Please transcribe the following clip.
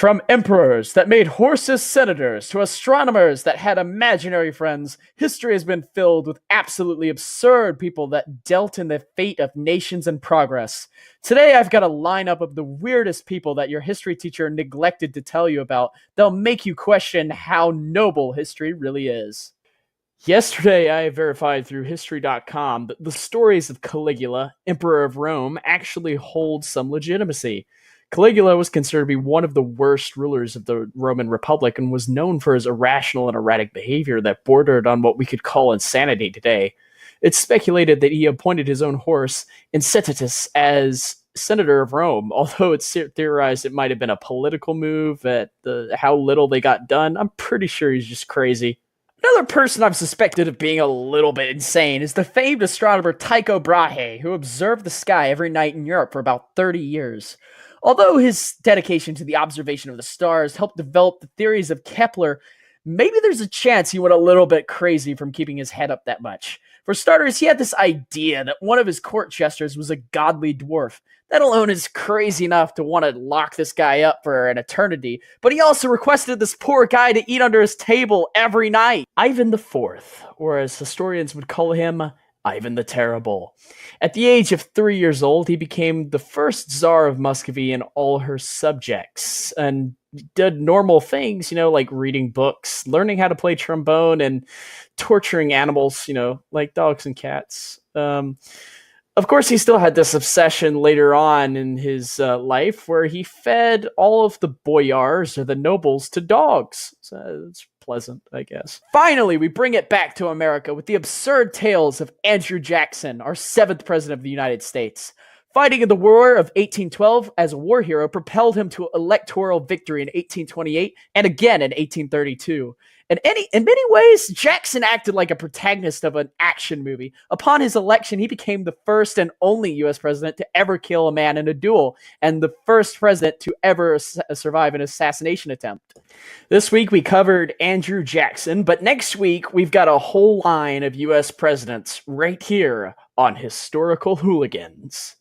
From emperors that made horses senators to astronomers that had imaginary friends, history has been filled with absolutely absurd people that dealt in the fate of nations and progress. Today, I've got a lineup of the weirdest people that your history teacher neglected to tell you about. They'll make you question how noble history really is. Yesterday, I verified through History.com that the stories of Caligula, Emperor of Rome, actually hold some legitimacy. Caligula was considered to be one of the worst rulers of the Roman Republic and was known for his irrational and erratic behavior that bordered on what we could call insanity today. It's speculated that he appointed his own horse, Incitatus, as senator of Rome, although it's theorized it might have been a political move at how little they got done. I'm pretty sure he's just crazy. Another person I've suspected of being a little bit insane is the famed astronomer Tycho Brahe, who observed the sky every night in Europe for about 30 years. Although his dedication to the observation of the stars helped develop the theories of Kepler, maybe there's a chance he went a little bit crazy from keeping his head up that much. For starters, he had this idea that one of his court jesters was a godly dwarf. That alone is crazy enough to want to lock this guy up for an eternity, but he also requested this poor guy to eat under his table every night. Ivan the Fourth, or as historians would call him, Ivan the Terrible. At the age of 3 years old, he became the first Tsar of Muscovy and all her subjects, and did normal things, like reading books, learning how to play trombone, and torturing animals, like dogs and cats. Of course, he still had this obsession later on in his life where he fed all of the boyars or the nobles to dogs. So it's pleasant, I guess. Finally, we bring it back to America with the absurd tales of Andrew Jackson, our 7th president of the United States. Fighting in the War of 1812 as a war hero propelled him to electoral victory in 1828 and again in 1832. In many ways, Jackson acted like a protagonist of an action movie. Upon his election, he became the first and only U.S. president to ever kill a man in a duel, and the first president to ever survive an assassination attempt. This week, we covered Andrew Jackson, but next week, we've got a whole line of U.S. presidents right here on Historical Hooligans.